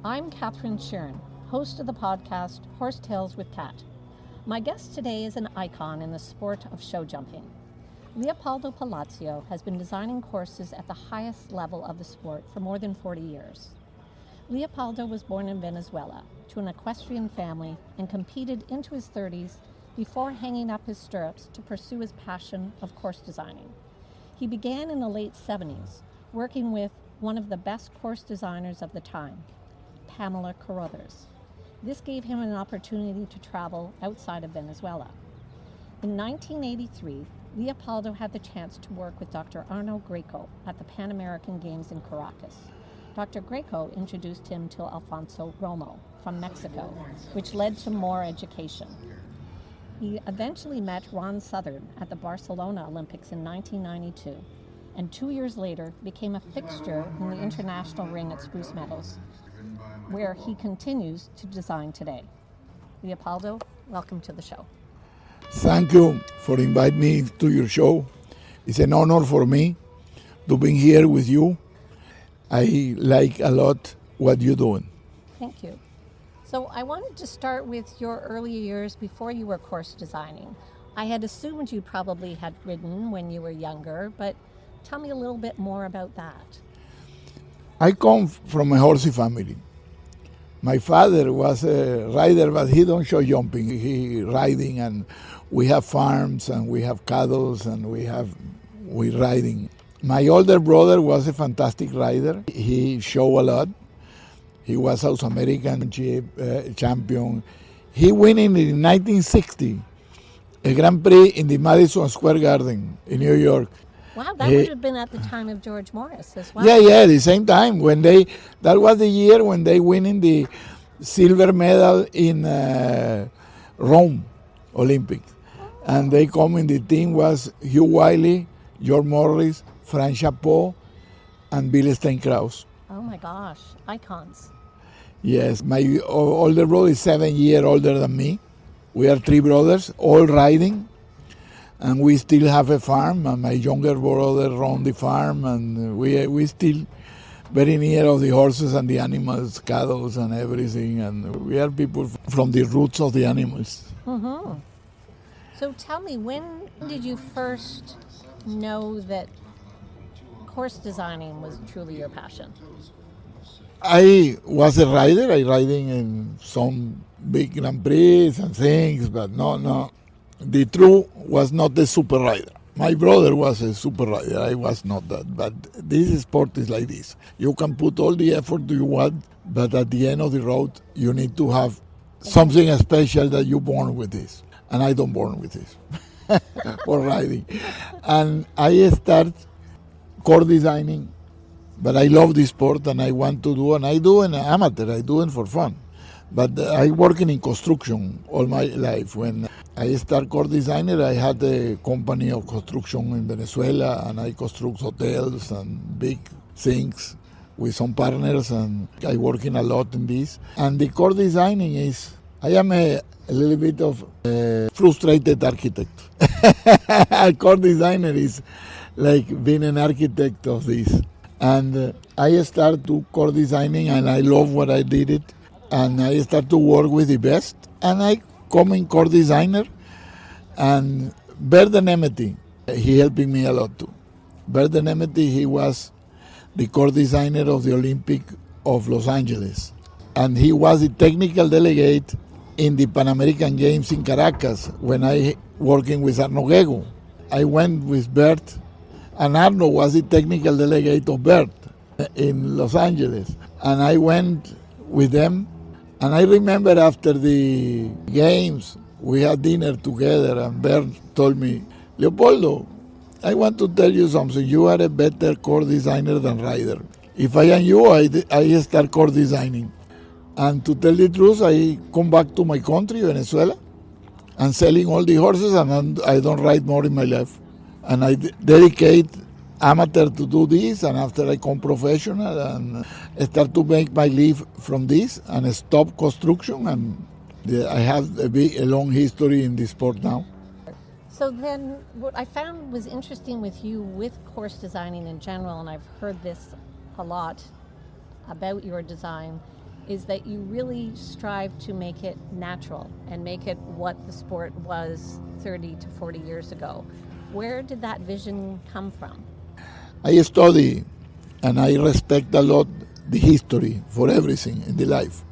I'm Catherine Sheeran, host of the podcast Horse Tales with Cat. My guest today is an icon in the sport of show jumping. Leopoldo Palacios has been designing courses at the highest level of the sport for more than 40 years. Leopoldo was born in Venezuela to an equestrian family and competed into his 30s before hanging up his stirrups to pursue his passion of course designing. He began in the late 70s, working with one of the best course designers of the time, Pamela Carruthers. This gave him an opportunity to travel outside of Venezuela. In 1983, Leopoldo had the chance to work with Dr. Arno Greco at the Pan American Games in Caracas. Dr. Greco introduced him to Alfonso Romo from Mexico, which led to more education. He eventually met Ron Southern at the Barcelona Olympics in 1992, and 2 years later became a fixture in the international ring at Spruce Meadows, where he continues to design today. Leopoldo, welcome to the show. Thank you for inviting me to your show. It's an honor for me to be here with you. I like a lot what you're doing. Thank you. So I wanted to start with your early years before you were course designing. I had assumed you probably had ridden when you were younger, but tell me a little bit more about that. I come from a horsey family. My father was a rider, but he don't show jumping. He riding, and we have farms, and we have cattle, and we riding. My older brother was a fantastic rider. He show a lot. He was South American champion. He won in 1960 a Grand Prix in the Madison Square Garden in New York. Wow, that would have been at the time of George Morris as well. Yeah, the same time that was the year when they winning the silver medal in Rome Olympics. And they come in, the team was Hugh Wiley, George Morris, Frank Chapeau, and Bill Steinkraus. Oh my gosh, icons. Yes, my older brother is 7 years older than me. We are three brothers, all riding. And we still have a farm, and my younger brother runs the farm, and we still very near of the horses and the animals, cattle and everything, and we are people from the roots of the animals. Mm-hmm. So tell me, when did you first know that course designing was truly your passion? I was a rider. I riding in some big Grand Prix and things, but no. The truth was not a super rider. My brother was a super rider. I was not that. But this sport is like this. You can put all the effort you want, but at the end of the road, you need to have something special that you're born with this. And I don't born with this for riding. And I start core designing, but I love this sport and I want to do, and I do an amateur. I do it for fun. But I working in construction all my life. When I start core designer, I had a company of construction in Venezuela, and I construct hotels and big things with some partners, and I working a lot in this. And the core designing is, I am a little bit of a frustrated architect. A core designer is like being an architect of this. And I start to core designing, and I love what I did it. And I start to work with the best, and I come in core designer, and Bert Nemety, he helping me a lot too. Bert Nemety, he was the core designer of the Olympic of Los Angeles, and he was the technical delegate in the Pan American Games in Caracas when I working with Arno Greco. I went with Bert, and Arno was the technical delegate of Bert in Los Angeles, and I went with them. And I remember after the games, we had dinner together, and Bert told me, Leopoldo, I want to tell you something. You are a better core designer than rider. If I am you, I start core designing. And to tell the truth, I come back to my country, Venezuela, and selling all the horses, and I don't ride more in my life. And I dedicate amateur to do this, and after I come professional and start to make my life from this and stop construction, and I have a long history in this sport now. So then what I found was interesting with you with course designing in general, and I've heard this a lot about your design, is that you really strive to make it natural and make it what the sport was 30 to 40 years ago. Where did that vision come from? I study and I respect a lot the history for everything in the life.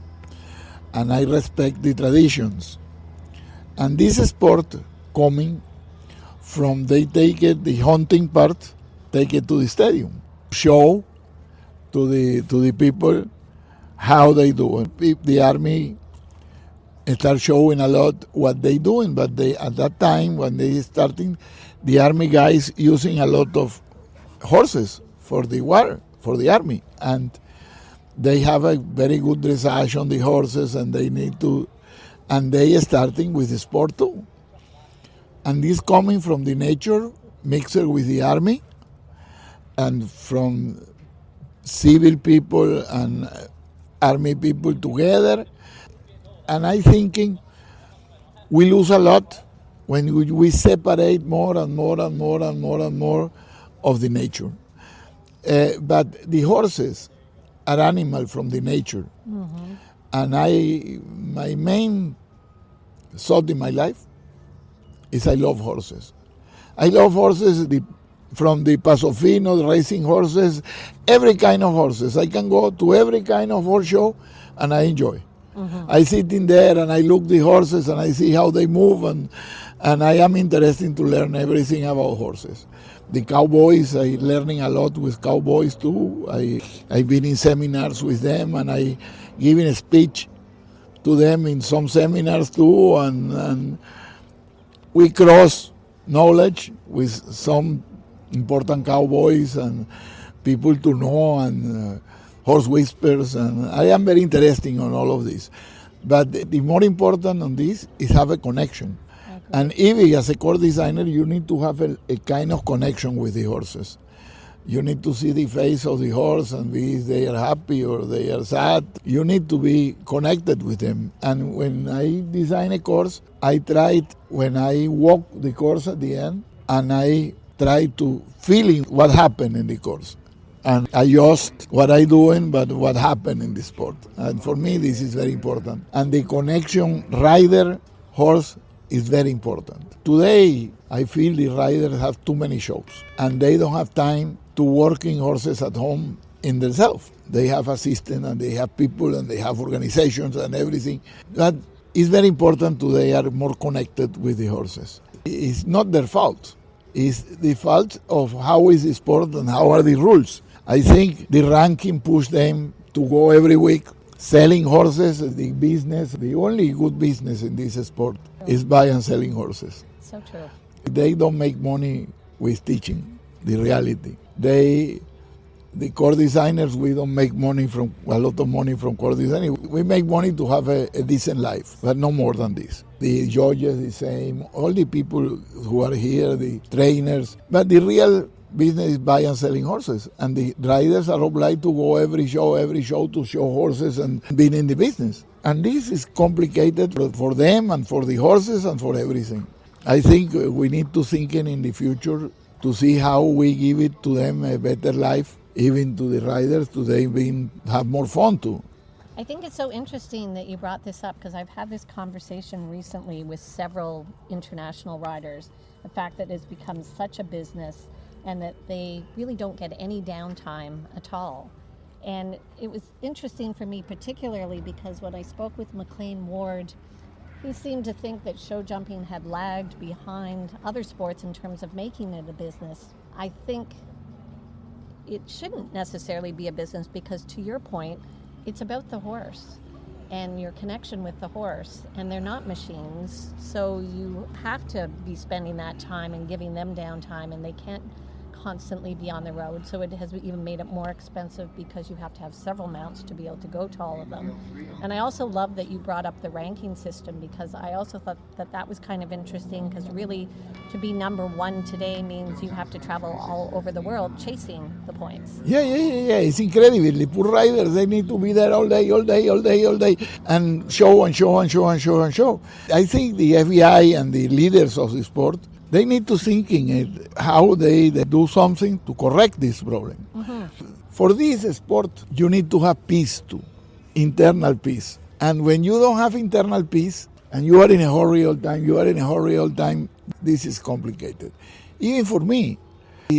And I respect the traditions. And this sport coming from they take it, the hunting part, take it to the stadium, show to the people how they do it. The army start showing a lot what they doing, but they at that time when they starting, the army guys using a lot of horses for the war, for the army, and they have a very good dressage on the horses, and they need to, and they starting with the sport too. And this coming from the nature, mixed with the army, and from civil people and army people together. And I thinking we lose a lot when we separate more and more and more and more and more of the nature. But the horses are animals from the nature. Mm-hmm. And my main thought in my life is I love horses. I love horses from the Pasofino, racing horses, every kind of horses. I can go to every kind of horse show and I enjoy. Mm-hmm. I sit in there and I look the horses and I see how they move, and I am interested to learn everything about horses. The cowboys, I learning a lot with cowboys too. I've been in seminars with them, and I giving a speech to them in some seminars too, and we cross knowledge with some important cowboys and people to know, and horse whispers, and I am very interested on all of this. But the more important on this is have a connection. And even as a core designer, you need to have a kind of connection with the horses. You need to see the face of the horse and be if they are happy or they are sad. You need to be connected with them. And when I design a course, I try when I walk the course at the end, and I try to feel what happened in the course. And adjust what I doing, but what happened in the sport. And for me, this is very important. And the connection rider-horse is very important. Today, I feel the riders have too many shows, and they don't have time to working horses at home in themselves. They have assistants, and they have people, and they have organizations and everything. But it's very important today are more connected with the horses. It's not their fault. It's the fault of how is the sport and how are the rules. I think the ranking pushed them to go every week selling horses. The business, the only good business in this sport is buying and selling horses. So true. They don't make money with teaching, the reality. The core designers, we don't make money from a lot of money from core designing. We make money to have a decent life, but no more than this. The judges, the same, all the people who are here, the trainers. But the real business is buying and selling horses. And the riders are obliged to go every show to show horses and being in the business. And this is complicated for them and for the horses and for everything. I think we need to think in the future to see how we give it to them a better life, even to the riders, to them have more fun too. I think it's so interesting that you brought this up, because I've had this conversation recently with several international riders. The fact that it's become such a business and that they really don't get any downtime at all. And it was interesting for me particularly because when I spoke with McLean Ward, he seemed to think that show jumping had lagged behind other sports in terms of making it a business. I think it shouldn't necessarily be a business because, to your point, it's about the horse and your connection with the horse, and they're not machines, so you have to be spending that time and giving them downtime, and they can't constantly be on the road, so it has even made it more expensive because you have to have several mounts to be able to go to all of them. And I also love that you brought up the ranking system, because I also thought that was kind of interesting, because really to be number one today means you have to travel all over the world chasing the points. Yeah. It's incredible. The poor riders, they need to be there all day, and show. I think the FBI and the leaders of the sport, they need to think in it how they do something to correct this problem. Mm-hmm. For this sport, you need to have peace too. internal peace. And when you don't have internal peace, and you are in a hurry all time, this is complicated. Even for me,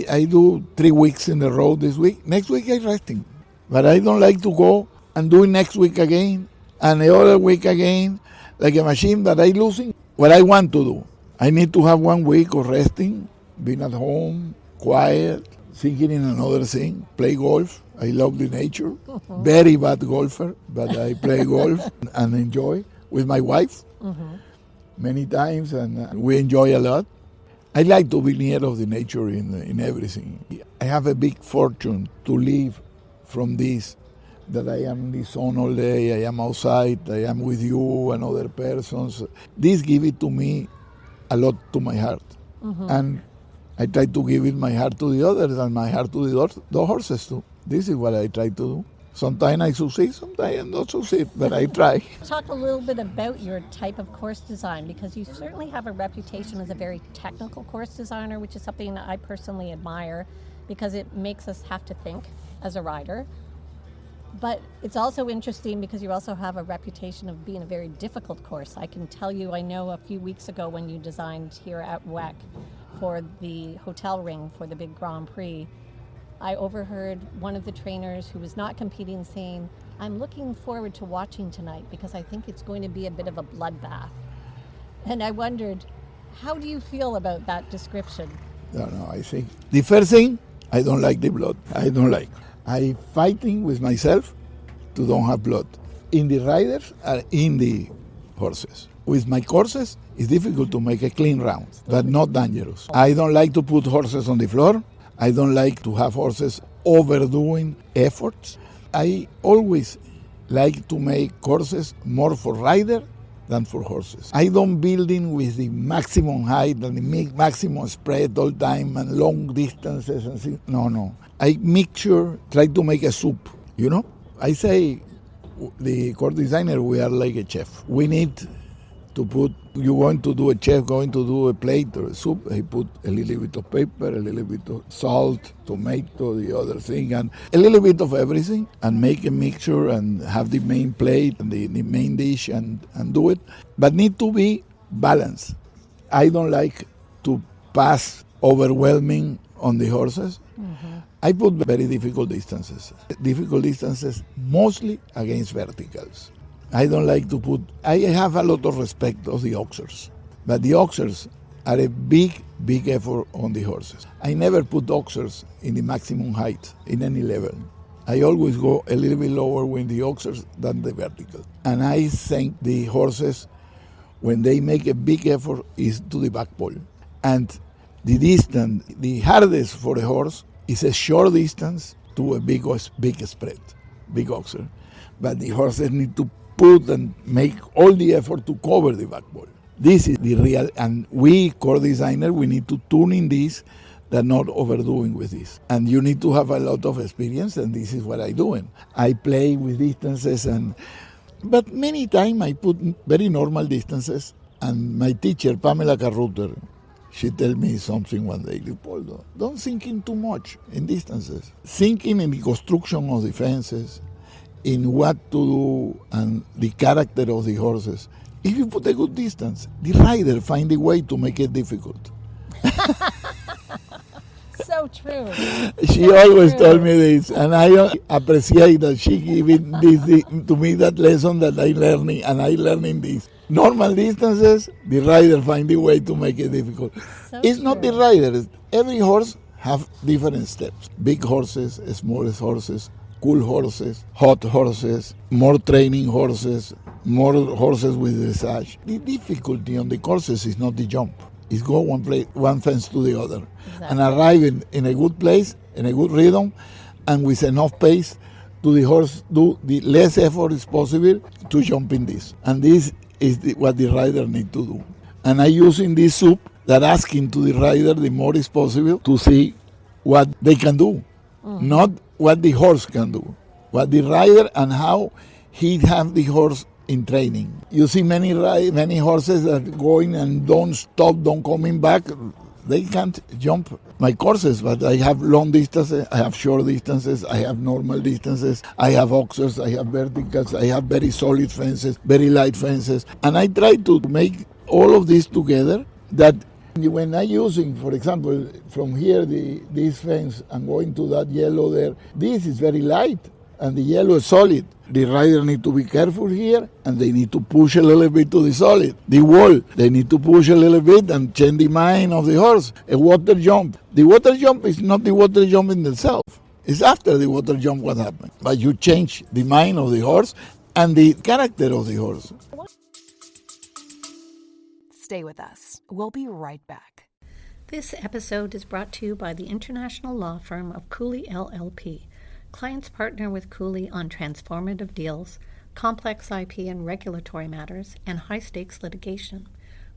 I do 3 weeks in the road this week. Next week I'm resting. But I don't like to go and do it next week again, and the other week again, like a machine that I'm losing what I want to do. I need to have 1 week of resting, being at home, quiet, thinking in another thing, play golf. I love the nature. Very bad golfer, but I play golf and enjoy with my wife many times, and we enjoy a lot. I like to be near of the nature in everything. I have a big fortune to live from this, that I am in the sun all day, I am outside, I am with you and other persons. This give it to me a lot to my heart. And I try to give it my heart to the others and my heart to the horses too. This is what I try to do. Sometimes I succeed, sometimes I don't succeed, but I try. Talk a little bit about your type of course design, because you certainly have a reputation as a very technical course designer, which is something that I personally admire because it makes us have to think as a rider. But it's also interesting because you also have a reputation of being a very difficult course. I can tell you, I know a few weeks ago when you designed here at WEC for the hotel ring for the big Grand Prix, I overheard one of the trainers who was not competing saying, "I'm looking forward to watching tonight because I think it's going to be a bit of a bloodbath." And I wondered, how do you feel about that description? No, I think the first thing, I don't like the blood. I don't like. I fighting with myself to don't have blood in the riders or in the horses. With my courses, it's difficult to make a clean round, but not dangerous. I don't like to put horses on the floor. I don't like to have horses overdoing efforts. I always like to make courses more for rider than for horses. I don't building with the maximum height and the maximum spread all time and long distances and things. No. I try to make a soup, I say, the course designer, we are like a chef. We need to put, you want to do a chef going to do a plate or a soup, he put a little bit of pepper, a little bit of salt, tomato, the other thing, and a little bit of everything, and make a mixture and have the main plate and the main dish and do it. But need to be balanced. I don't like to pass overwhelming on the horses. I put very difficult distances mostly against verticals. I don't like to put, I have a lot of respect of the oxers, but the oxers are a big effort on the horses. I never put oxers in the maximum height in any level. I always go a little bit lower with the oxers than the vertical. And I think the horses, when they make a big effort, is to the back pole. And the distance, the hardest for a horse is a short distance to a big spread, big oxer. But the horses need to put and make all the effort to cover the back pole. This is the real, and we, core designer, we need to tune in this, that not overdoing with this. And you need to have a lot of experience, and this is what I'm doing. I play with distances, but many times I put very normal distances, and my teacher, Pamela Carruter, she told me something one day, Leopoldo, don't think in too much in distances. Thinking in the construction of the fences, in what to do, and the character of the horses. If you put a good distance, the rider find a way to make it difficult. So true. She always told me this, and I appreciate that she giving this to me, that lesson that I learning, and I learning this. Normal distances, the rider find a way to make it difficult. So it's not the rider. Every horse have different steps. Big horses, small horses, cool horses, hot horses, more training horses, more horses with dressage. The difficulty on the courses is not the jump. It's go one fence to the other. Exactly. And arrive in a good place, in a good rhythm, and with enough pace to the horse do the less effort is possible to jump in this. And this is what the rider need to do. And I using this soup that asking to the rider the more is possible to see what they can do, not what the horse can do, what the rider and how he have the horse in training. You see many horses that going and don't stop, don't coming back, They can't jump my courses, but I have long distances, I have short distances, I have normal distances, I have oxers, I have verticals, I have very solid fences, very light fences. And I try to make all of this together that when I'm using, for example, from here, this fence and going to that yellow there, this is very light and the yellow is solid. The rider need to be careful here and they need to push a little bit to the solid. The wall, they need to push a little bit and change the mind of the horse. A water jump. The water jump is not the water jump in itself. It's after the water jump what happened. But you change the mind of the horse and the character of the horse. Stay with us. We'll be right back. This episode is brought to you by the international law firm of Cooley LLP. Clients partner with Cooley on transformative deals, complex IP and regulatory matters, and high-stakes litigation.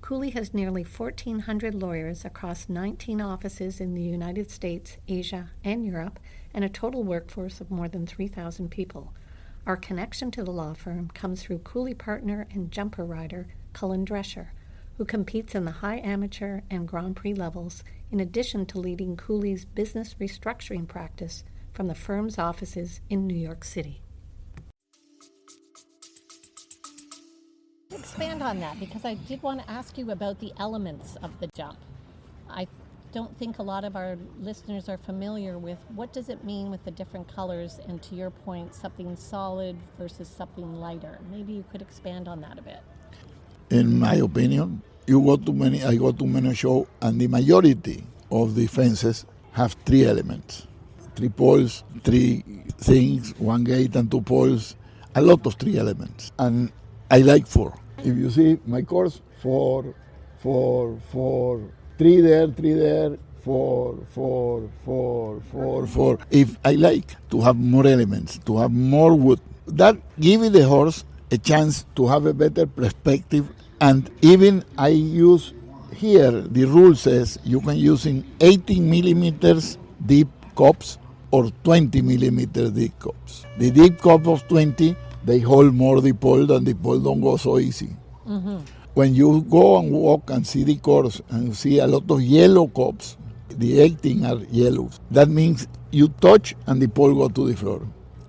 Cooley has nearly 1,400 lawyers across 19 offices in the United States, Asia, and Europe, and a total workforce of more than 3,000 people. Our connection to the law firm comes through Cooley partner and jumper rider Cullen Drescher, who competes in the high amateur and Grand Prix levels, in addition to leading Cooley's business restructuring practice from the firm's offices in New York City. Expand on that, because I did want to ask you about the elements of the jump. I don't think a lot of our listeners are familiar with what does it mean with the different colors, and to your point, something solid versus something lighter. Maybe you could expand on that a bit. In my opinion, I go to many shows, and the majority of the fences have three elements. 3 poles, 3 things, 1 gate and 2 poles, a lot of 3 elements. And I like 4. If you see my course, 4, 4, 4, 3 there, 3 there, 4, 4, 4, 4, 4. If I like to have more elements, to have more wood, that gives the horse a chance to have a better perspective. And even I use here, the rule says you can use in 18 millimeters deep cups or 20 millimeter deep cups. The deep cup of 20, they hold more the pole, and the pole don't go so easy. Mm-hmm. When you go and walk and see the course and see a lot of yellow cups, the 18 are yellows. That means you touch and the pole go to the floor.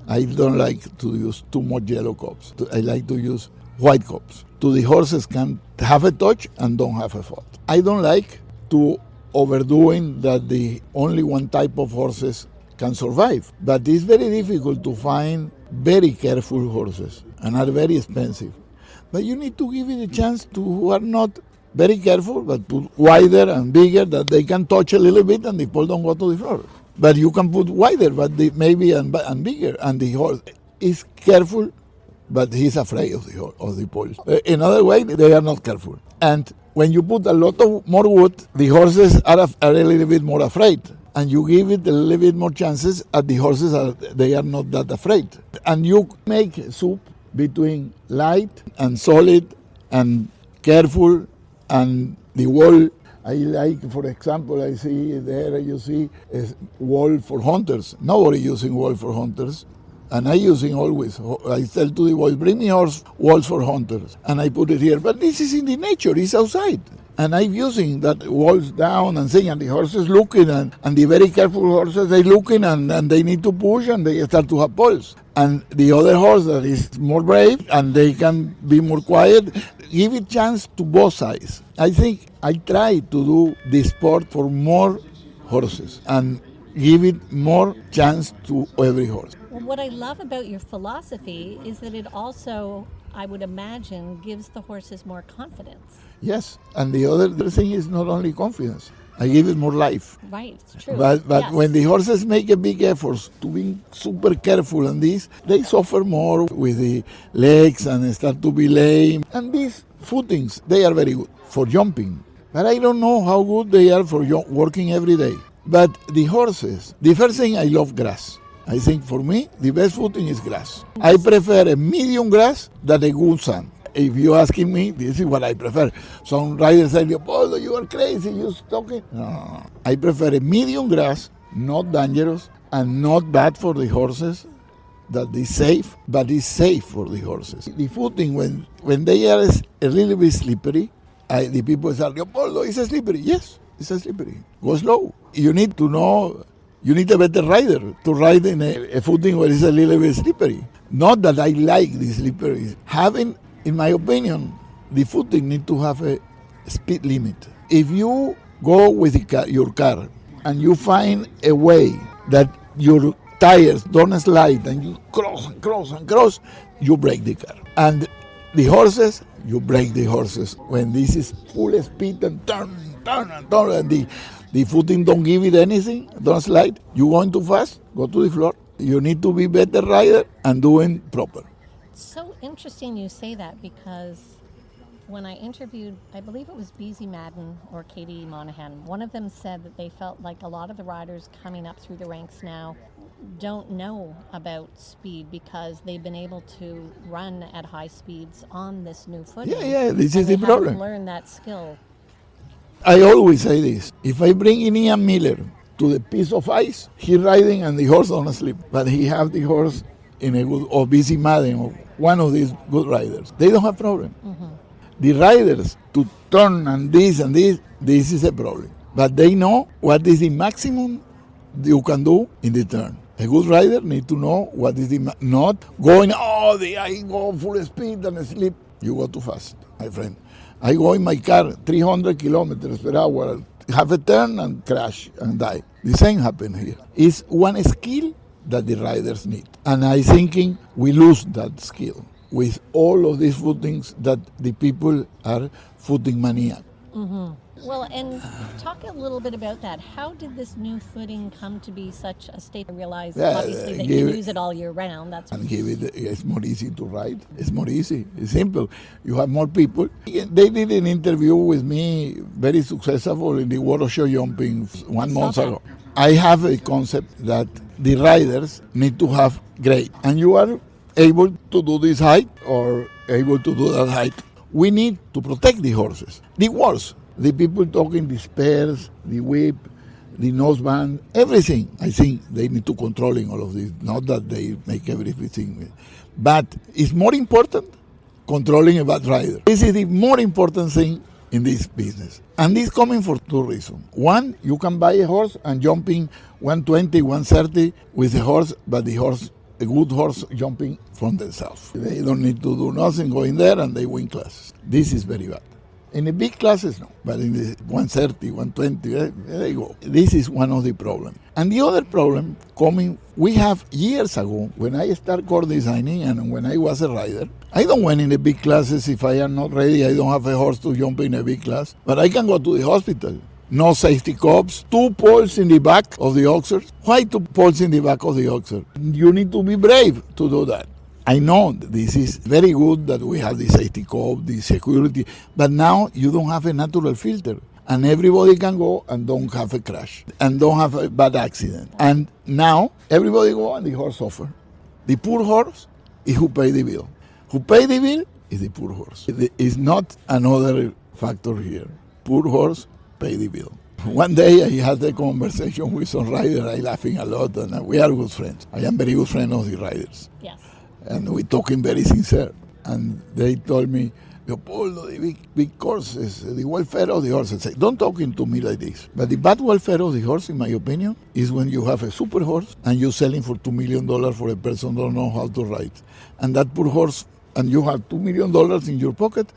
I don't like to use too much yellow cups. I like to use white cups. So the horses can have a touch and don't have a fault. I don't like to overdoing that the only one type of horses can survive. But it's very difficult to find very careful horses and are very expensive. But you need to give it a chance to who are not very careful, but put wider and bigger that they can touch a little bit and the pole don't go to the floor. But you can put wider, but maybe and bigger, and the horse is careful, but he's afraid of the pole. In other way, they are not careful. And when you put a lot of more wood, the horses are a little bit more afraid. And you give it a little bit more chances, and the horses they are not that afraid. And you make soup between light and solid and careful, and the wall. I like, for example, I see there, you see a wall for hunters. Nobody using wall for hunters. And I using always. I tell to the boys, bring me walls for hunters. And I put it here. But this is in the nature, it's outside. And I'm using that walls down and saying, and the horses looking, and the very careful horses, they looking, and they need to push, and they start to have poles. And the other horse that is more brave, and they can be more quiet, give it chance to both sides. I think I try to do the sport for more horses, and give it more chance to every horse. Well, what I love about your philosophy is that it also, I would imagine, gives the horses more confidence. Yes, and the other thing is not only confidence. I give it more life. Right, it's true. But yes. When the horses make a big effort to be super careful on this, they suffer more with the legs and start to be lame. And these footings, they are very good for jumping. But I don't know how good they are for working every day. But the horses, the first thing, I love grass. I think for me, the best footing is grass. I prefer a medium grass than a good sand. If you're asking me, this is what I prefer. Some riders say, Leopoldo, you are crazy, you're talking. No. I prefer a medium grass, not dangerous, and not bad for the horses, that is safe, but is safe for the horses. The footing, when they are a little bit slippery, the people say, Leopoldo, is it slippery? Yes, It's a slippery. Go slow. You need to know, you need a better rider to ride in a footing where it's a little bit slippery. Not that I like the slippery. Having, in my opinion, the footing need to have a speed limit. If you go with your car and you find a way that your tires don't slide and you cross and cross and cross, you break the car. And the horses, you break the horses. When this is full speed and turn and the footing don't give it anything, don't slide, you going too fast, go to the floor. You need to be better rider and doing proper. So interesting you say that, because when I interviewed, I believe it was BZ Madden or Katie Monahan, one of them said that they felt like a lot of the riders coming up through the ranks now don't know about speed because they've been able to run at high speeds on this new footing. Yeah, this is the problem. problem. Learn that skill. I always say this. If I bring in Ian Miller to the piece of ice, he riding and the horse don't sleep. But he have the horse in a good, or BZ Madden, or one of these good riders. They don't have problem. Mm-hmm. The riders to turn and this is a problem. But they know what is the maximum you can do in the turn. A good rider need to know what is the not going, I go full speed and sleep. You go too fast, my friend. I go in my car 300 kilometers per hour, have a turn and crash and die. The same happen here. It's one skill that the riders need. And I thinking we lose that skill with all of these footings that the people are footing maniac. Mm-hmm. Well, and talk a little bit about that. How did this new footing come to be such a state? I realize obviously that you use it all year round. It's more easy to ride. It's more easy. It's simple. You have more people. They did an interview with me, very successful in the World of Show Jumping 1 month ago. I have a concept that the riders need to have grade, and you are able to do this height or able to do that height. We need to protect the horses. The worst, the people talking the spares, the whip, the noseband, everything. I think they need to controlling all of this. Not that they make everything, but it's more important controlling a bad rider. This is the more important thing in this business. And this coming for two reasons. One, you can buy a horse and jumping 120, 130 with a horse, but the horse, a good horse jumping from themselves. They don't need to do nothing, go in there and they win classes. This is very bad. In the big classes, no. But in the 130, 120, there they go. This is one of the problems. And the other problem coming, we have years ago, when I started core designing and when I was a rider, I don't went in the big classes if I am not ready. I don't have a horse to jump in a big class. But I can go to the hospital. No safety cups, 2 poles in the back of the oxer. Why 2 poles in the back of the oxer? You need to be brave to do that. I know this is very good that we have the safety cup, the security, but now you don't have a natural filter. And everybody can go and don't have a crash and don't have a bad accident. And now everybody go and the horse suffer. The poor horse is who pay the bill. Who pay the bill is the poor horse. It is not another factor here. Poor horse pay the bill. One day I had a conversation with some rider. I laughing a lot, and we are good friends. I am very good friend of the riders. Yes. And we talking very sincere. And they told me, Leopoldo, the big courses, the welfare of the horses. Say, don't talking to me like this. But the bad welfare of the horse, in my opinion, is when you have a super horse and you're selling for $2 million for a person who don't know how to ride. And that poor horse, and you have $2 million in your pocket,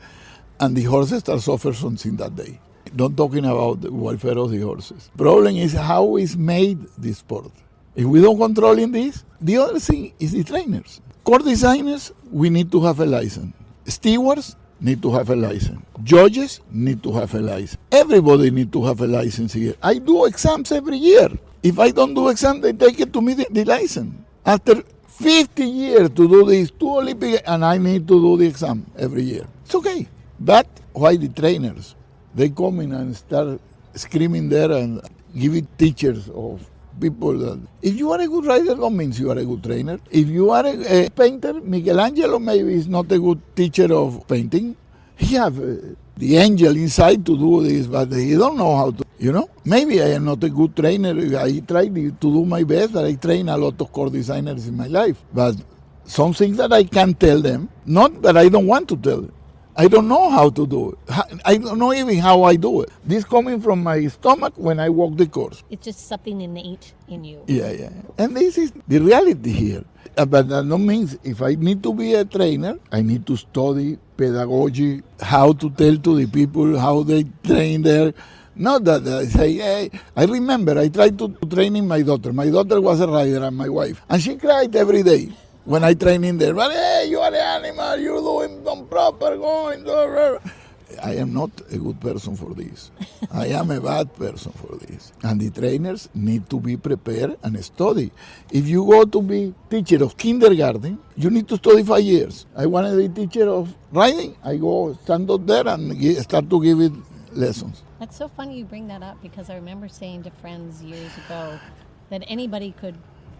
and the horses start suffering something that day. Not talking about the welfare of the horses. Problem is how is made the sport. If we don't control in this, the other thing is the trainers. Core designers, we need to have a license. Stewards need to have a license. Judges need to have a license. Everybody need to have a license here. I do exams every year. If I don't do exams, they take it to me the license. After 50 years to do these 2 Olympics, and I need to do the exam every year. It's okay. But why the trainers? They come in and start screaming there and giving teachers of people that if you are a good rider, that means you are a good trainer. If you are a painter, Michelangelo maybe is not a good teacher of painting. He have the angel inside to do this, but he don't know how to, Maybe I am not a good trainer. I try to do my best, but I train a lot of core designers in my life. But some things that I can tell them, not that I don't want to tell them. I don't know how to do it. I don't know even how I do it. This coming from my stomach when I walk the course. It's just something innate in you. Yeah. And this is the reality here. But that no means if I need to be a trainer, I need to study pedagogy, how to tell to the people how they train there. Not that I say, hey, I remember I tried to train my daughter. My daughter was a rider and my wife. And she cried every day when I train in there. But hey, you are an animal, you're doing improper, going. Blah, blah. I am not a good person for this. I am a bad person for this. And the trainers need to be prepared and study. If you go to be teacher of kindergarten, you need to study 5 years. I want to be teacher of riding. I go stand up there and start to give it lessons. That's so funny you bring that up, because I remember saying to friends years ago that anybody could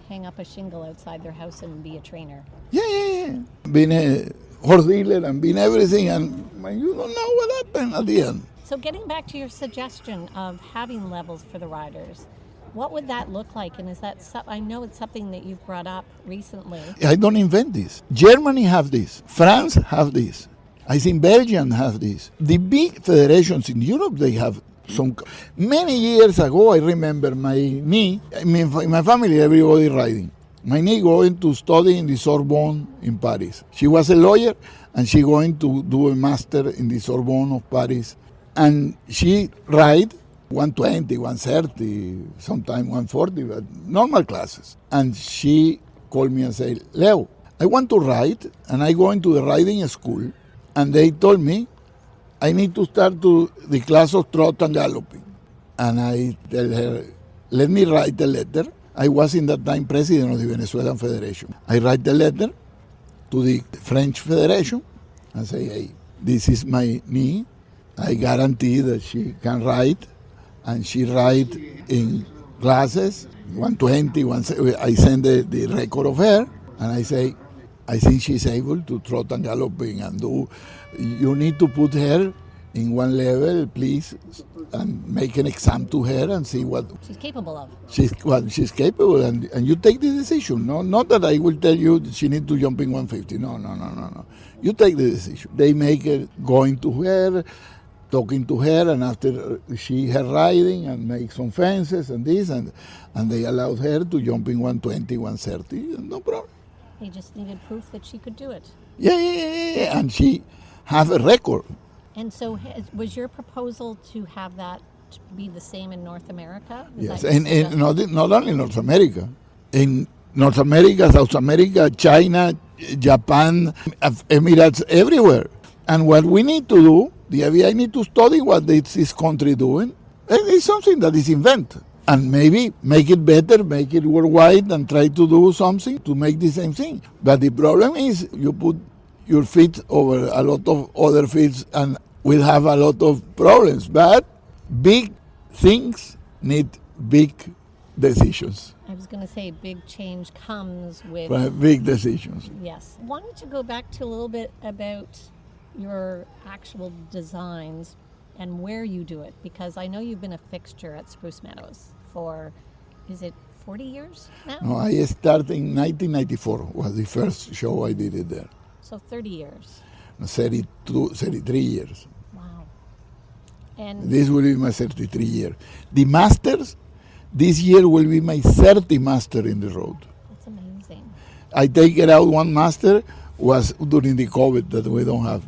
hang up a shingle outside their house and be a trainer. Yeah. Being a horse dealer and being everything, and you don't know what happened at the end. So getting back to your suggestion of having levels for the riders, what would that look like? And is that I know it's something that you've brought up recently. I don't invent this. Germany have this. France have this. I think Belgium have this. The big federations in Europe, they have some. Many years ago, I remember my knee. I mean, in my family, everybody riding. My knee going to study in the Sorbonne in Paris. She was a lawyer, and she going to do a master in the Sorbonne of Paris. And she ride 120, 130, sometimes 140, but normal classes. And she called me and said, Leo, I want to ride, and I go into the riding school, and they told me I need to start to the class of trot and galloping. And I tell her, let me write a letter. I was in that time president of the Venezuelan Federation. I write the letter to the French Federation and say, hey, this is my knee. I guarantee that she can ride, and she ride in classes, 120, 170. I send the record of her, and I say, I think she's able to trot and galloping and do. You need to put her in one level, please, and make an exam to her and see what she's capable of. She's capable, and you take the decision. No, not that I will tell you she needs to jump in 150. No. You take the decision. They make her going to her, talking to her, and after her riding and make some fences and this, and they allowed her to jump in 120, 130, and no problem. They just needed proof that she could do it. Yeah, and she have a record. And so was your proposal to have that be the same in North America? Yes, and not only North America. In North America, South America, China, Japan, Emirates, everywhere. And what we need to do, the AVI need to study what this country doing. It's something that is invented. And maybe make it better, make it worldwide, and try to do something to make the same thing. But the problem is you put your feet over a lot of other feet and we'll have a lot of problems. But big things need big decisions. I was going to say big change comes with big decisions. Yes. I wanted to go back to a little bit about your actual designs and where you do it, because I know you've been a fixture at Spruce Meadows for, is it 40 years now? No, I started in 1994, was the first show I did it there. So 30 years. 33 years. Wow. And this will be my 33 year. The Masters, this year will be my 30 Master in the road. That's amazing. I take it out one Master was during the COVID that we don't have.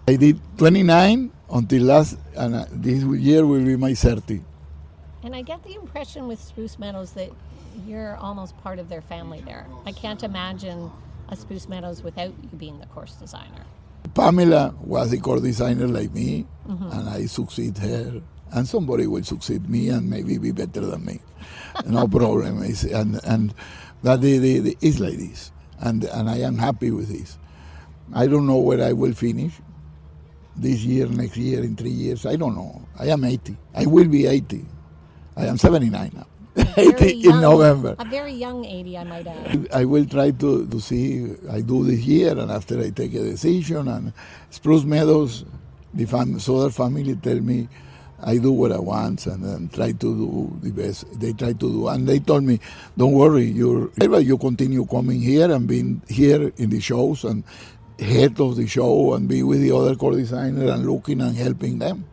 I did 29 until last, and this year will be my 30. And I get the impression with Spruce Meadows that you're almost part of their family there. I can't imagine a Spruce Meadows without you being the course designer. Pamela was the course designer like me, and I succeed her. And somebody will succeed me and maybe be better than me. No problem. But it's like this. And I am happy with this. I don't know where I will finish. This year, next year, in 3 years, I don't know. I am 80. I will be 80. I am 79 now. 80 young, in November. A very young 80, I might add. I will try to see, I do this year, and after I take a decision, and Spruce Meadows, the other family tell me I do what I want, and then try to do the best they try to do. And they told me, don't worry, you continue coming here and being here in the shows, and head of the show and be with the other core designer and looking and helping them.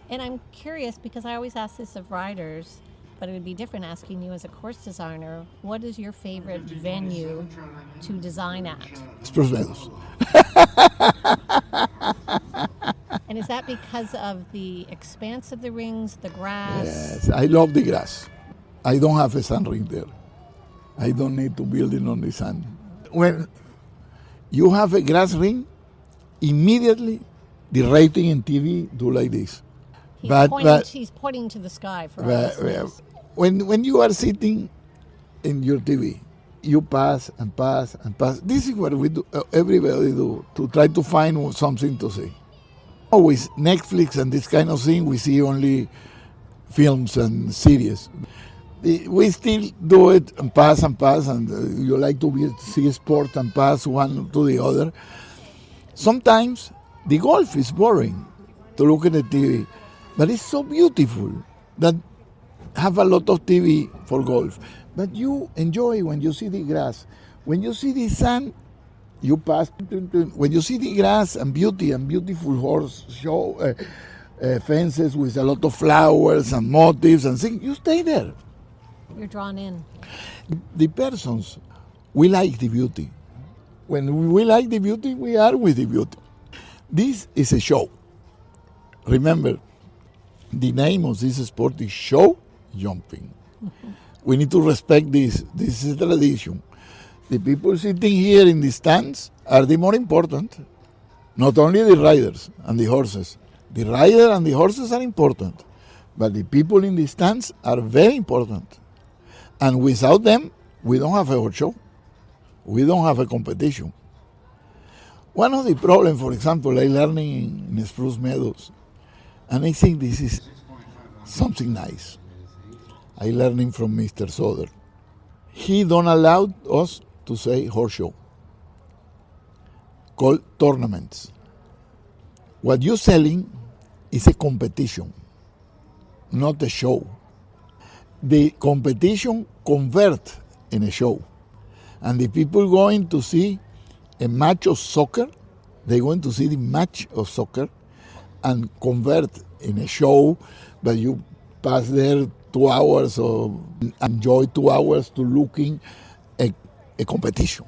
And I'm curious, because I always ask this of riders, but it would be different asking you as a course designer, what is your favorite venue to design at? Spruce Meadows. And is that because of the expanse of the rings, the grass? Yes, I love the grass. I don't have a sand ring there. I don't need to build it on the sand. When you have a grass ring, immediately the rating in TV do like this. He's pointing to the sky for us. When you are sitting in your TV, you pass and pass and pass. This is what we do. Everybody do to try to find something to see. Always Netflix and this kind of thing. We see only films and series. We still do it and pass, and you like to see sport and pass one to the other. Sometimes the golf is boring to look at the TV, but it's so beautiful that have a lot of TV for golf. But you enjoy when you see the grass. When you see the sun, you pass. When you see the grass and beauty and beautiful horse show fences with a lot of flowers and motifs and things, you stay there. You're drawn in. The persons, we like the beauty. When we like the beauty, we are with the beauty. This is a show. Remember, the name of this sport is show jumping. We need to respect this. This is a tradition. The people sitting here in the stands are the more important. Not only the riders and the horses. The rider and the horses are important, but the people in the stands are very important. And without them, we don't have a horse show. We don't have a competition. One of the problems, for example, I learning in Spruce Meadows, and I think this is something nice. I learning from Mr. Soder. He don't allow us to say horse show. Called tournaments. What you're selling is a competition, not a show. The competition convert in a show. And the people going to see a match of soccer, they're going to see the match of soccer and convert in a show, but you pass there 2 hours or enjoy 2 hours to looking a competition.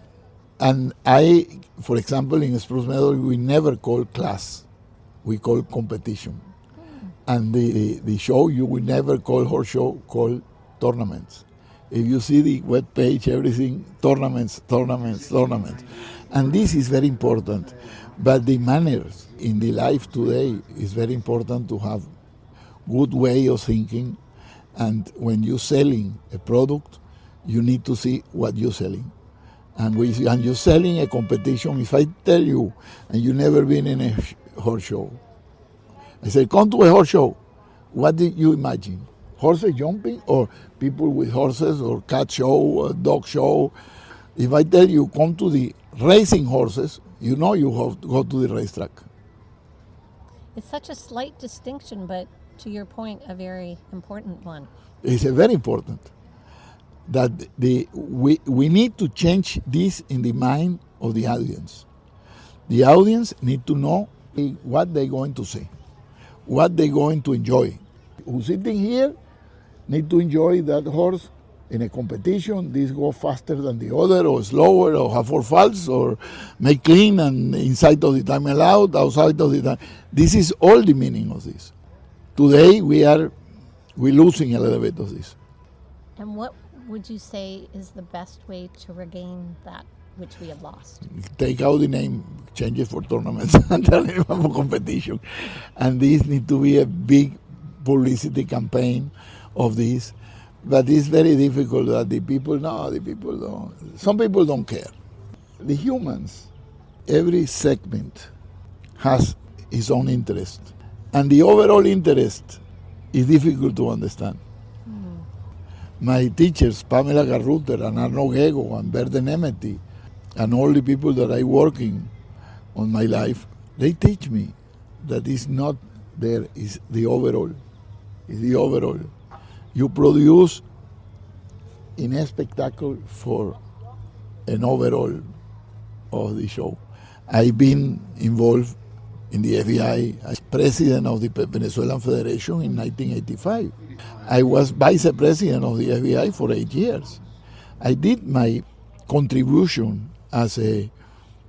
And I, for example, in Spruce Meadows, we never call class. We call competition. And the show, you will never call horse show, call tournaments. If you see the web page, everything, tournaments. And this is very important. But the manners in the life today is very important to have good way of thinking. And when you're selling a product, you need to see what you're selling. And you're selling a competition. If I tell you, and you've never been in a horse show, I say, come to a horse show. What did you imagine? Horses jumping or people with horses or cat show or dog show? If I tell you, come to the racing horses, you know you have to go to the racetrack. It's such a slight distinction, but to your point, a very important one. It's a very important. That we need to change this in the mind of the audience. The audience need to know what they're going to see, what they're going to enjoy. Who's sitting here need to enjoy that horse in a competition. This go faster than the other, or slower, or have 4 faults, or make clean and inside of the time allowed, outside of the time. This is all the meaning of this. Today we're losing a little bit of this. And what would you say is the best way to regain that which we have lost? Take out the name, change it for tournaments, and turn it for competition. And this need to be a big publicity campaign of this. But it's very difficult that the people don't. Some people don't care. The humans, every segment has its own interest. And the overall interest is difficult to understand. My teachers, Pamela Garruter and Arno Gego and Berde Nemeti, and all the people that I working on my life, they teach me that it's not there, it's the overall. It's the overall. You produce in a spectacle for an overall of the show. I've been involved in the FBI as president of the Venezuelan Federation in 1985. I was vice president of the FBI for 8 years. I did my contribution as a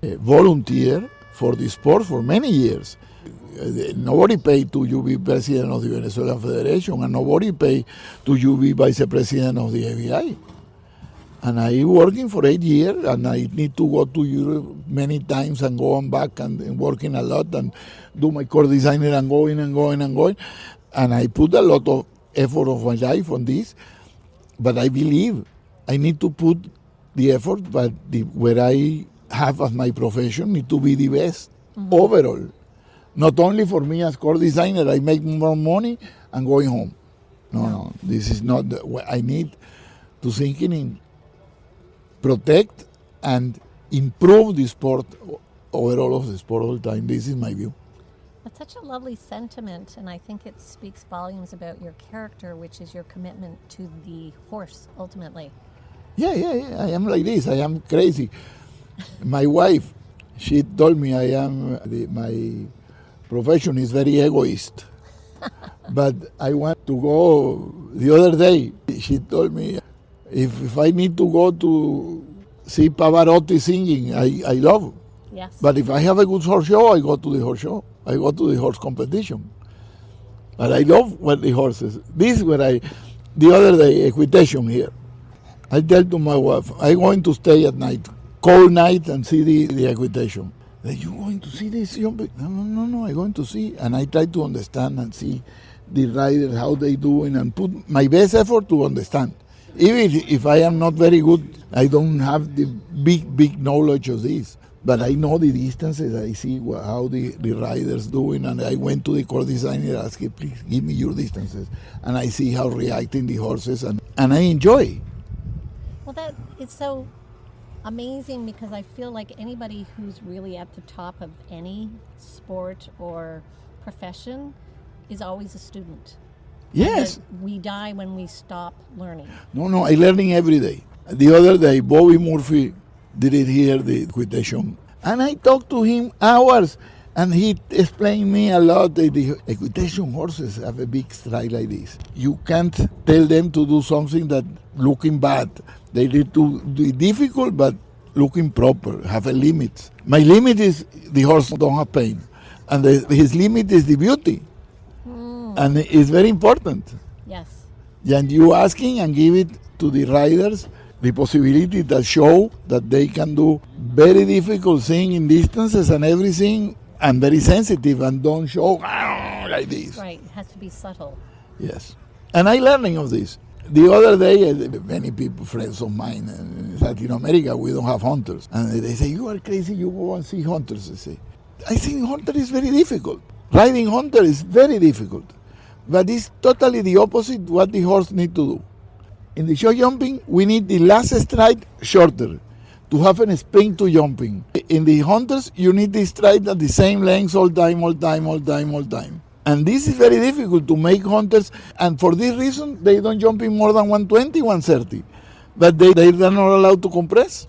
volunteer for the sport for many years. Nobody paid to you be president of the Venezuelan Federation, and nobody paid to you be vice president of the FBI. And I working for 8 years, and I need to go to Europe many times and go on back and working a lot and do my core designer and going and going and going. And I put a lot of effort of my life on this, but I believe I need to put the effort, but where I have as my profession need to be the best overall. Not only for me as core designer, I make more money and going home. No, this is not I need to think in protect and improve the sport overall of the sport all the time. This is my view. That's such a lovely sentiment, and I think it speaks volumes about your character, which is your commitment to the horse, ultimately. Yeah. I am like this. I am crazy. My wife, she told me my profession is very egoist. But I want to go. The other day, she told me, if I need to go to see Pavarotti singing, I love. Yes. But if I have a good horse show, I go to the horse show. I go to the horse competition. But I love the horses. This is where the other day, equitation here. I tell to my wife, I'm going to stay at night, cold night, and see the equitation. Are you going to see this? No, I'm going to see. And I try to understand and see the riders, how they doing, and put my best effort to understand. Even if I am not very good, I don't have the big knowledge of this. But I know the distances, I see how the riders doing, and I went to the core designer and asked him, please give me your distances. And I see how reacting the horses, and I enjoy. Well, that it's so amazing, because I feel like anybody who's really at the top of any sport or profession is always a student. Yes. We die when we stop learning. No, I'm learning every day. The other day, Bobby Murphy did it here, the equitation. And I talked to him hours, and he explained me a lot that the equitation horses have a big stride like this. You can't tell them to do something that looking bad. They need to be difficult, but looking proper, have a limit. My limit is the horse don't have pain. And his limit is the beauty. And it's very important. Yes. And you asking and give it to the riders the possibility that show that they can do very difficult thing in distances and everything, and very sensitive, and don't show like this. Right, it has to be subtle. Yes. And I learning of this. The other day, many people, friends of mine in Latin America, we don't have hunters. And they say, you are crazy, you go and see hunters. I think hunter is very difficult. Riding hunter is very difficult. But it's totally the opposite what the horse need to do. In the show jumping, we need the last stride shorter to have a spring to jumping. In the hunters, you need the stride at the same length all time. And this is very difficult to make hunters, and for this reason, they don't jump in more than 120, 130. But they are not allowed to compress.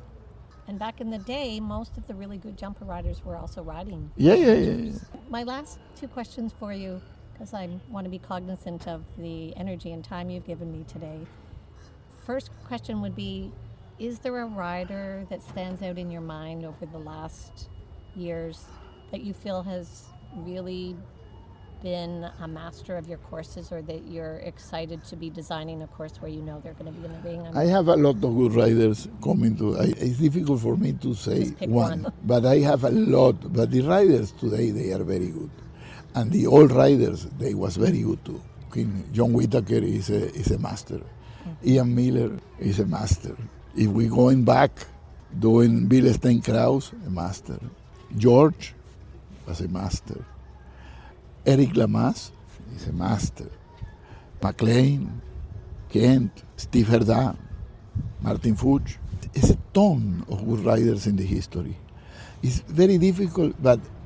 And back in the day, most of the really good jumper riders were also riding. Yeah. My last two questions for you, because I want to be cognizant of the energy and time you've given me today. First question would be, is there a rider that stands out in your mind over the last years that you feel has really been a master of your courses, or that you're excited to be designing a course where you know they're going to be in the ring? I have a lot of good riders coming to. It's difficult for me to say one, but I have a lot. But the riders today, they are very good. And the old riders, they was very good too. John Whitaker is a master. Ian Miller is a master. If we going back, doing Bill Stein-Krause, a master. George was a master. Eric Lamaze is a master. McLean, Kent, Steve Herda, Martin Fuchs. It's a ton of good riders in the history. It's very difficult,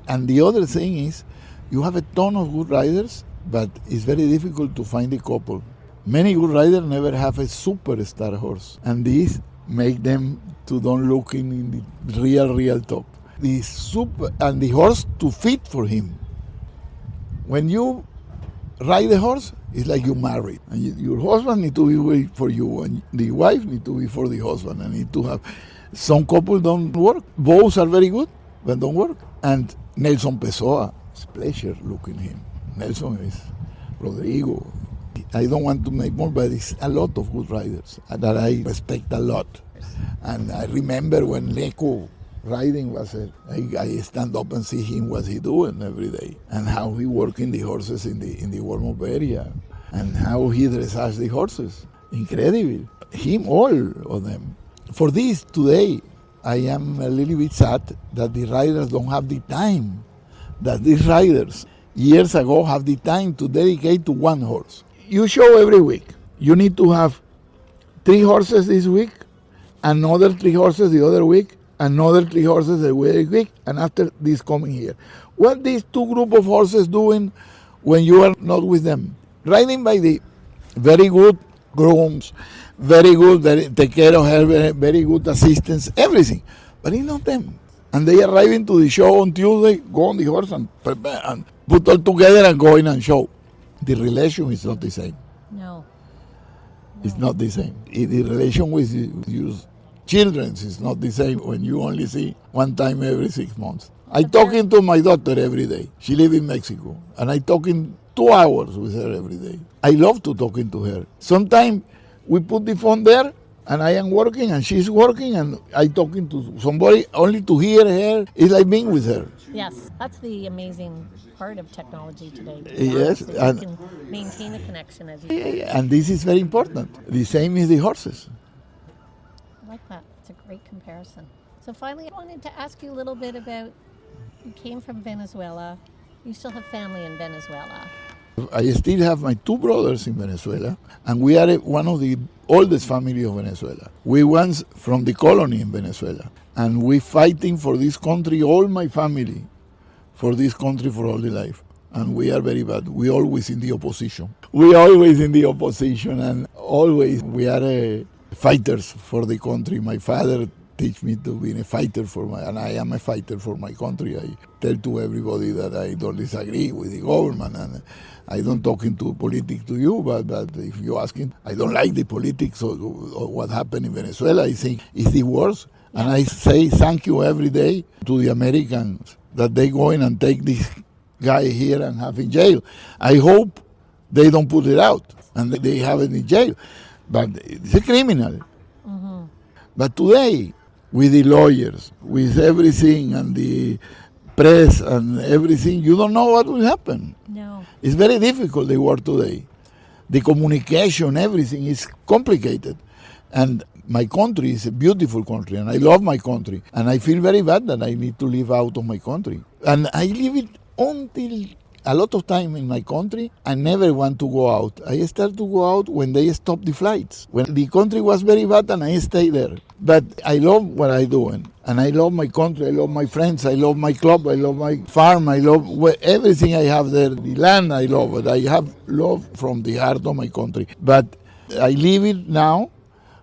and the other thing is, you have a ton of good riders, but it's very difficult to find a couple. Many good riders never have a superstar horse, and this make them to don't look in the real top. The super and the horse to fit for him. When you ride the horse, it's like you married. And your husband need to be for you, and the wife need to be for the husband. And need to have. Some couples don't work. Both are very good, but don't work. And Nelson Pessoa, it's pleasure looking him. Nelson is Rodrigo. I don't want to make more, but it's a lot of good riders that I respect a lot. And I remember when Leco riding was I stand up and see him what he doing every day, and how he working the horses in the warm-up area, and how he dressage the horses. Incredible. Him, all of them. For this today, I am a little bit sad that the riders don't have the time that these riders years ago have the time to dedicate to one horse. You show every week. You need to have 3 horses this week, another 3 horses the other week, another 3 horses the other week, and after this coming here. What these 2 group of horses doing when you are not with them? Riding by the very good grooms, very good, take care of her, very good assistants, everything. But it's not them. And they arriving to the show on Tuesday, go on the horse and prepare and put all together and go in and show. The relation is not the same. No. It's not the same. The relation with your children is not the same when you only see one time every 6 months. I talking to my daughter every day. She lives in Mexico, and I talking 2 hours with her every day. I love to talking to her. Sometimes we put the phone there, and I am working, and she's working, and I talking to somebody only to hear her. It's like being with her. Yes, that's the amazing part of technology today. Yes, and you can maintain a connection as you. And this is very important. The same is the horses. I like that. It's a great comparison. So finally, I wanted to ask you a little bit about, you came from Venezuela. You still have family in Venezuela. I still have my 2 brothers in Venezuela, and we are one of the oldest family of Venezuela. We once from the colony in Venezuela, and we fighting for this country, all my family, for this country for all the life. And we are very bad. We always in the opposition. We always in the opposition, and always we are fighters for the country. My father teach me to be a fighter and I am a fighter for my country. I tell to everybody that I don't disagree with the government, and I don't talking to politics to you, but if you asking, I don't like the politics or what happened in Venezuela. I think it's the worst, and I say thank you every day to the Americans that they go in and take this guy here and have in jail. I hope they don't put it out and they have it in jail, but it's a criminal. Mm-hmm. But today, with the lawyers, with everything and the press and everything, you don't know what will happen. No. It's very difficult, the world today. The communication, everything is complicated. And my country is a beautiful country, and I love my country. And I feel very bad that I need to live out of my country. And I live it until a lot of time in my country. I never want to go out. I start to go out when they stop the flights. When the country was very bad, and I stay there. But I love what I'm doing. And I love my country, I love my friends, I love my club, I love my farm, I love everything I have there. The land, I love it. I have love from the heart of my country. But I leave it now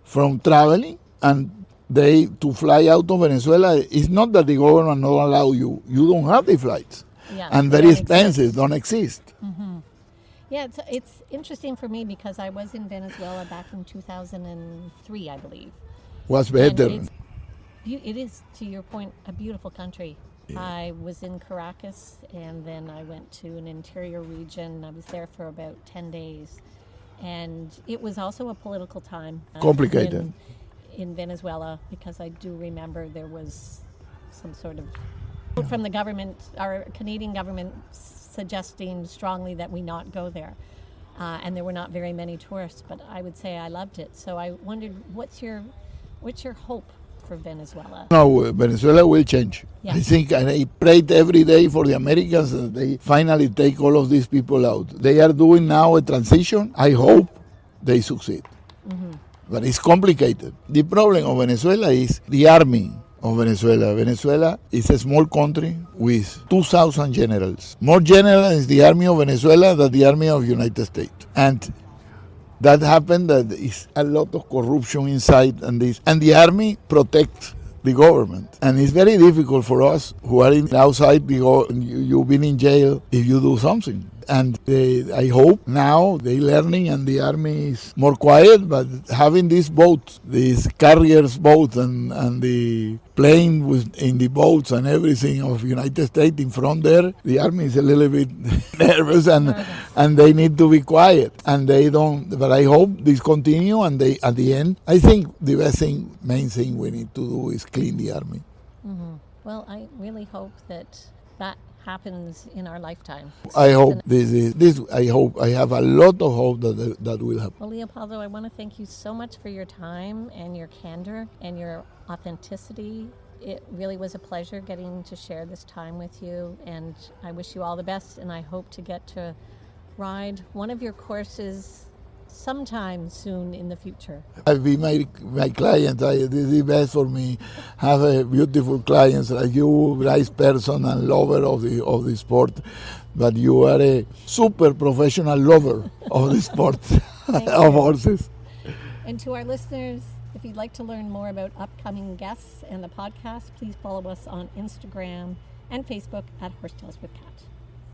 from traveling, and to fly out of Venezuela. It's not that the government not allow you. You don't have the flights. Yeah, and very expensive, don't exist. Mm-hmm. Yeah, it's interesting for me because I was in Venezuela back in 2003, I believe. Was better. It is, to your point, a beautiful country. Yeah. I was in Caracas, and then I went to an interior region. I was there for about 10 days. And it was also a political time. Complicated. In Venezuela, because I do remember there was some sort of from the government, our Canadian government, suggesting strongly that we not go there. And there were not very many tourists, but I would say I loved it. So I wondered, what's your hope for Venezuela? No, Venezuela will change. Yeah. I think, and I prayed every day for the Americans that they finally take all of these people out. They are doing now a transition. I hope they succeed. Mm-hmm. But it's complicated. The problem of Venezuela is the army of Venezuela. Venezuela is a small country with 2,000 generals. More generals is the army of Venezuela than the army of the United States. And that happened. That is a lot of corruption inside, and the army protects the government, and it's very difficult for us who are outside. You've been in jail if you do something. And I hope now they learning and the army is more quiet, but having these boats, these carriers boats and the plane in the boats and everything of United States in front there, the army is a little bit nervous and they need to be quiet. And they don't, but I hope this continue and they, at the end, I think the main thing we need to do is clean the army. Mm-hmm. Well, I really hope that happens in our lifetime. I hope this. I hope I have a lot of hope that will happen. Well, Leopoldo, I want to thank you so much for your time and your candor and your authenticity. It really was a pleasure getting to share this time with you, and I wish you all the best, and I hope to get to ride one of your courses sometime soon in the future. I'll be my client. This is the best for me. Have a beautiful clients like you, nice person and lover of the sport. But you are a super professional lover of the sport of horses. And to our listeners, if you'd like to learn more about upcoming guests and the podcast, please follow us on Instagram and Facebook at Horse Tales with Cat.